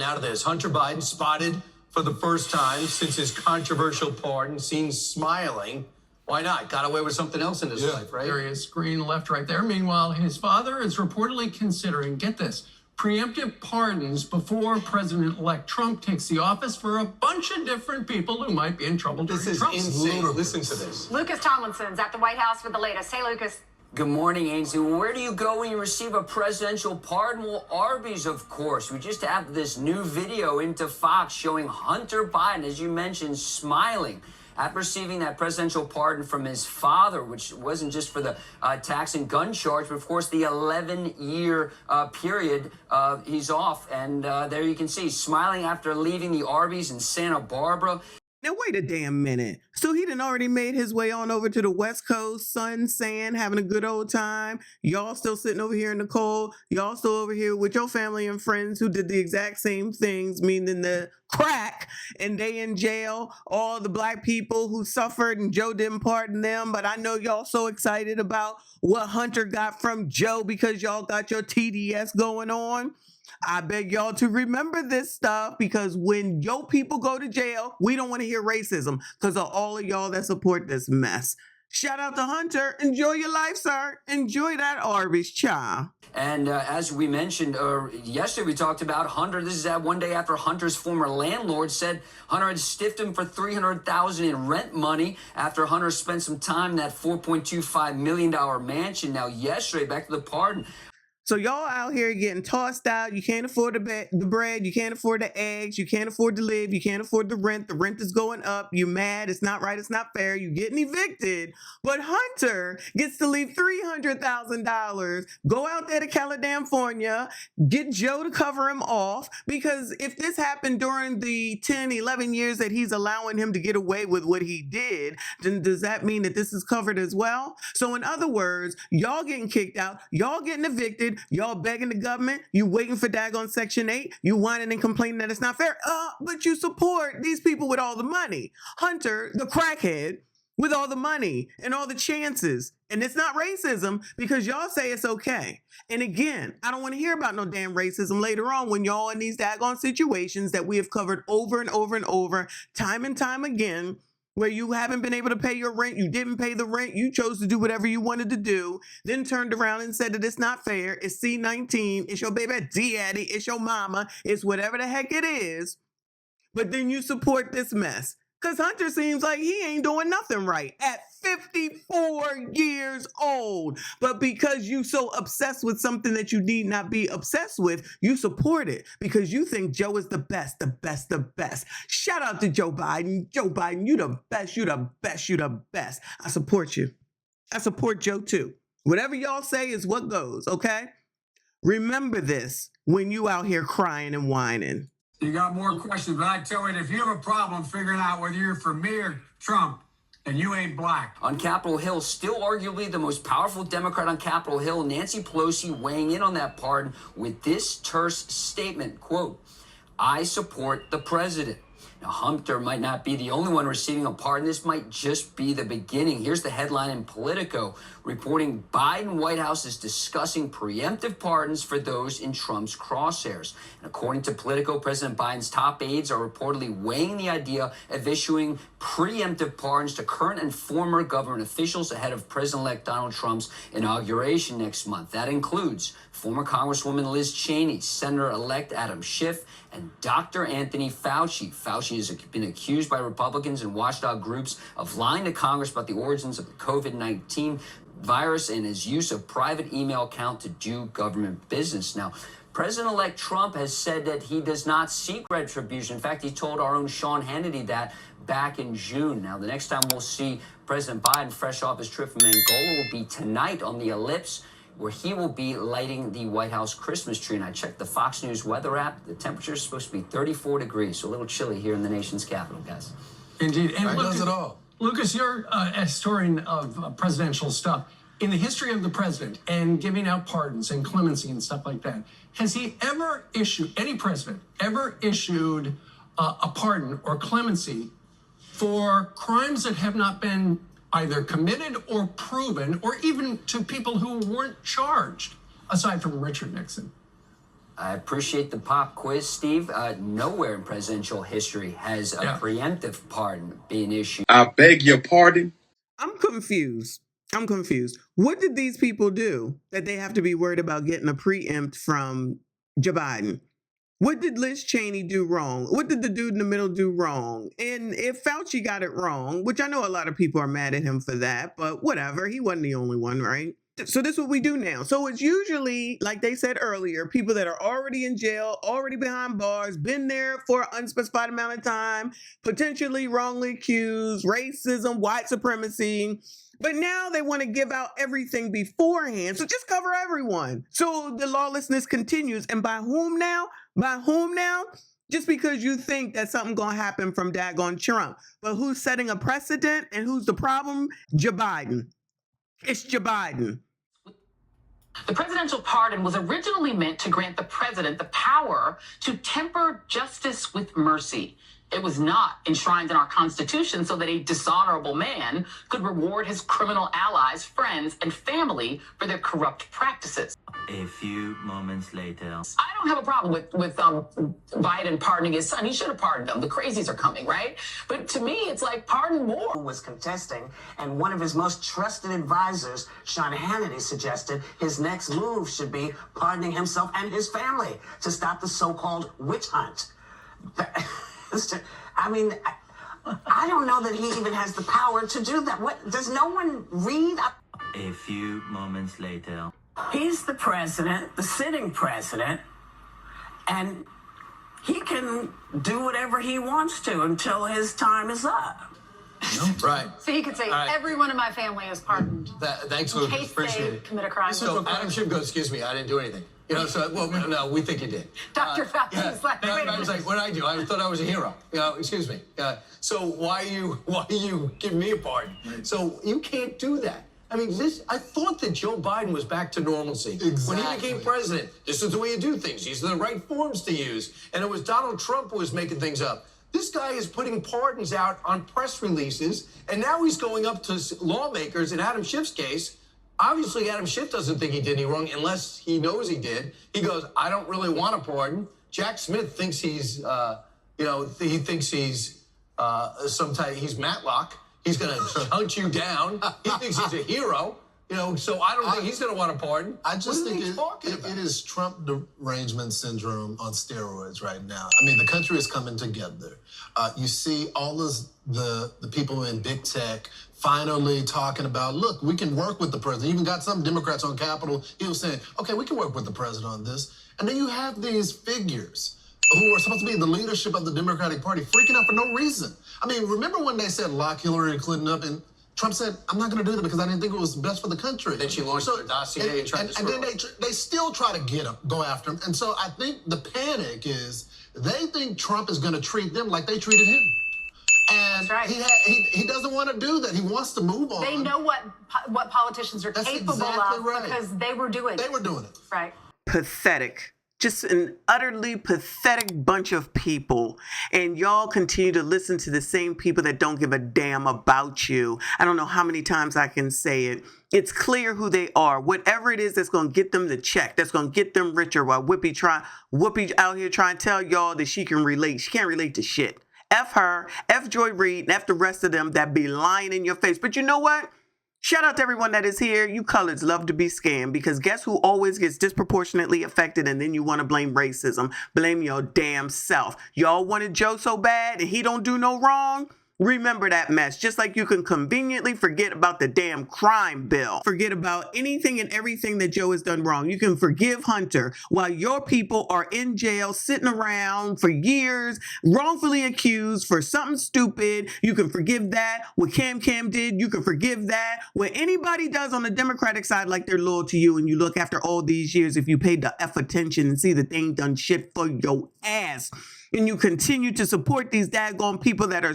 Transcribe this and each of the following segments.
out of this. Hunter Biden spotted for the first time since his controversial pardon, seen smiling. Why not? Got away with something else in his life, right? There he is, screen left right there. Meanwhile, his father is reportedly considering, get this, preemptive pardons before President-elect Trump takes the office for a bunch of different people who might be in trouble during This is Trump's insane. Listen to this. Lucas Tomlinson's at the White House with the latest. Hey, Lucas. Good morning, Ainsley. Where do you go when you receive a presidential pardon? Well, Arby's, of course. We just have this new video into Fox showing Hunter Biden, as you mentioned, smiling after receiving that presidential pardon from his father, which wasn't just for the tax and gun charge, but of course the 11-year period he's off. And there you can see, smiling after leaving the Arby's in Santa Barbara. Now, wait a damn minute. So he done already made his way on over to the West Coast, sun, sand, having a good old time. Y'all still sitting over here in the cold. Y'all still over here with your family and friends who did the exact same things, meaning the crack, and they in jail. All the black people who suffered and Joe didn't pardon them. But I know y'all so excited about what Hunter got from Joe because y'all got your TDS going on. I beg y'all to remember this stuff, because when your people go to jail, we don't want to hear racism because of all of y'all that support this mess. Shout out to Hunter. Enjoy your life, sir. Enjoy that Arby's, child. And as we mentioned yesterday, we talked about Hunter. This is at one day after Hunter's former landlord said Hunter had stiffed him for $300,000 in rent money after Hunter spent some time in that $4.25 million mansion. Now, yesterday, back to the pardon. So y'all out here getting tossed out. You can't afford the bread. You can't afford the eggs. You can't afford to live. You can't afford the rent. The rent is going up. You mad. It's not right. It's not fair. You getting evicted. But Hunter gets to leave $300,000. Go out there to California. Get Joe to cover him off. Because if this happened during the 10, 11 years that he's allowing him to get away with what he did, then does that mean that this is covered as well? So in other words, y'all getting kicked out. Y'all getting evicted. Y'all begging the government, you waiting for daggone Section 8, you whining and complaining that it's not fair, but you support these people with all the money. Hunter, the crackhead, with all the money and all the chances. And it's not racism because y'all say it's okay. And again, I don't want to hear about no damn racism later on when y'all in these daggone situations that we have covered over and over and over, time and time again, where you haven't been able to pay your rent, you didn't pay the rent, you chose to do whatever you wanted to do, then turned around and said that it's not fair, it's C-19, it's your baby daddy, it's your mama, it's whatever the heck it is, but then you support this mess. Because Hunter seems like he ain't doing nothing right at 54 years old. But because you so obsessed with something that you need not be obsessed with, you support it because you think Joe is the best, the best, the best. Shout out to Joe Biden. Joe Biden, you the best, you the best, you the best. I support you. I support Joe too. Whatever y'all say is what goes, okay? Remember this when you out here crying and whining. You got more questions, but I tell you, if you have a problem figuring out whether you're for me or Trump, and you ain't black. On Capitol Hill, still arguably the most powerful Democrat on Capitol Hill, Nancy Pelosi weighing in on that pardon with this terse statement, quote, "I support the president." Now, Hunter might not be the only one receiving a pardon. This might just be the beginning. Here's the headline in Politico reporting Biden White House is discussing preemptive pardons for those in Trump's crosshairs. And according to Politico, President Biden's top aides are reportedly weighing the idea of issuing preemptive pardons to current and former government officials ahead of President-elect Donald Trump's inauguration next month. That includes former Congresswoman Liz Cheney, Senator-elect Adam Schiff, and Dr. Anthony Fauci. Fauci has been accused by Republicans and watchdog groups of lying to Congress about the origins of the COVID-19 virus and his use of private email account to do government business. Now, President-elect Trump has said that he does not seek retribution. In fact, he told our own Sean Hannity that back in June. Now, the next time we'll see President Biden fresh off his trip from Angola will be tonight on the Ellipse, where he will be lighting the White House Christmas tree. And I checked the Fox News weather app. The temperature is supposed to be 34 degrees, so a little chilly here in the nation's capital, guys. Indeed. And That does it all. Lucas, you're a historian of presidential stuff. In the history of the president and giving out pardons and clemency and stuff like that, has he ever issued, any president, ever issued a pardon or clemency for crimes that have not been either committed or proven, or even to people who weren't charged, aside from Richard Nixon? I appreciate the pop quiz, Steve. Nowhere in presidential history has a preemptive pardon been issued. I beg your pardon? I'm confused. What did these people do that they have to be worried about getting a preempt from Joe Biden? What did Liz Cheney do wrong? What did the dude in the middle do wrong? And if Fauci got it wrong, which I know a lot of people are mad at him for that, but whatever, he wasn't the only one, right? So this is what we do now. So it's usually, like they said earlier, people that are already in jail, already behind bars, been there for an unspecified amount of time, potentially wrongly accused, racism, white supremacy. But now they want to give out everything beforehand. So just cover everyone. So the lawlessness continues. And by whom now? Just because you think that something going to happen from daggone Trump. But who's setting a precedent and who's the problem? Joe Biden. It's Joe Biden. The presidential pardon was originally meant to grant the president the power to temper justice with mercy. It was not enshrined in our Constitution so that a dishonorable man could reward his criminal allies, friends, and family for their corrupt practices. A few moments later. I don't have a problem with Biden pardoning his son. He should have pardoned him. The crazies are coming, right? But to me, it's like pardon more. Was contesting, and one of his most trusted advisors, Sean Hannity, suggested his next move should be pardoning himself and his family to stop the so-called witch hunt. I mean, I don't know that he even has the power to do that. What does no one read? A few moments later. He's the president, the sitting president, and he can do whatever he wants to until his time is up. Right. So he could say, everyone in my family is pardoned. Thanks, in Lucas. case Appreciate they it. commit a crime. So Adam Schiff goes, excuse me, I didn't do anything. You know, so, well, no, we think you did. Dr. Fauci was like, wait a I was minute. like, what did I do? I thought I was a hero. You know, excuse me. So why you give me a pardon? So you can't do that. I mean, I thought that Joe Biden was back to normalcy. Exactly. When he became president, this is the way you do things. These are the right forms to use. And it was Donald Trump who was making things up. This guy is putting pardons out on press releases, and now he's going up to lawmakers in Adam Schiff's case. Obviously, Adam Schiff doesn't think he did any wrong unless he knows he did. He goes, I don't really want a pardon. Jack Smith thinks he's, he thinks he's he's Matlock. He's going to hunt you down. He thinks he's a hero. You know, so I don't think he's going to want a pardon. I just think it is Trump derangement syndrome on steroids right now. I mean, the country is coming together. You see all the people in big tech finally talking about, look, we can work with the president. Even got some Democrats on Capitol Hill saying, okay, we can work with the president on this. And then you have these figures who are supposed to be in the leadership of the Democratic Party freaking out for no reason. I mean, remember when they said lock Hillary Clinton up and Trump said, I'm not going to do that because I didn't think it was best for the country. Then she launched their dossier and tried to and then they still try to go after him. And so I think the panic is they think Trump is going to treat them like they treated him. And That's right. he doesn't want to do that. He wants to move on. They know what politicians are That's capable exactly of right. because they were doing it. They were doing it. Right. Pathetic. Just an utterly pathetic bunch of people. And y'all continue to listen to the same people that don't give a damn about you. I don't know how many times I can say it. It's clear who they are. Whatever it is that's going to get them the check, that's going to get them richer, while Whoopi out here trying to tell y'all that she can relate. She can't relate to shit. F her, F Joy Reid, and F the rest of them that be lying in your face. But you know what? Shout out to everyone that is here. You coloreds love to be scammed because guess who always gets disproportionately affected, and then you want to blame racism. Blame your damn self. Y'all wanted Joe so bad and he don't do no wrong? Remember that mess. Just like you can conveniently forget about the damn crime bill. Forget about anything and everything that Joe has done wrong. You can forgive Hunter while your people are in jail, sitting around for years, wrongfully accused for something stupid. You can forgive that. What Cam did, you can forgive that. What anybody does on the Democratic side, like they're loyal to you and you look after all these years, if you paid the F attention and see that they ain't done shit for your ass, and you continue to support these daggone people that are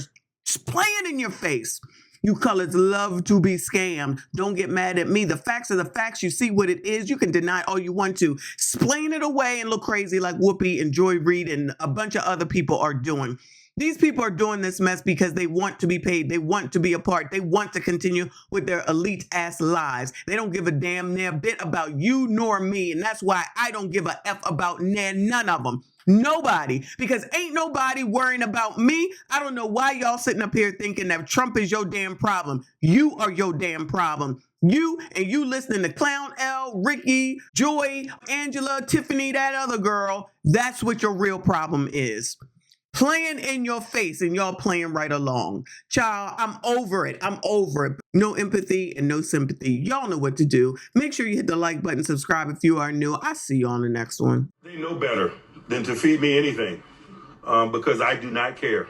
playing in your face. You colors love to be scammed. Don't get mad at me. The facts are the facts. You see what it is. You can deny all you want to. Explain it away and look crazy like Whoopi and Joy Reid and a bunch of other people are doing. These people are doing this mess because they want to be paid. They want to be a part. They want to continue with their elite ass lives. They don't give a damn near bit about you nor me. And that's why I don't give a F about none of them. Nobody. Because ain't nobody worrying about me. I don't know why y'all sitting up here thinking that Trump is your damn problem. You are your damn problem. You and you listening to Clown L, Ricky, Joy, Angela, Tiffany, that other girl. That's what your real problem is. Playing in your face and y'all playing right along. Child, I'm over it. I'm over it. No empathy and no sympathy. Y'all know what to do. Make sure you hit the like button, subscribe if you are new. I'll see you on the next one. They know better than to feed me anything because I do not care.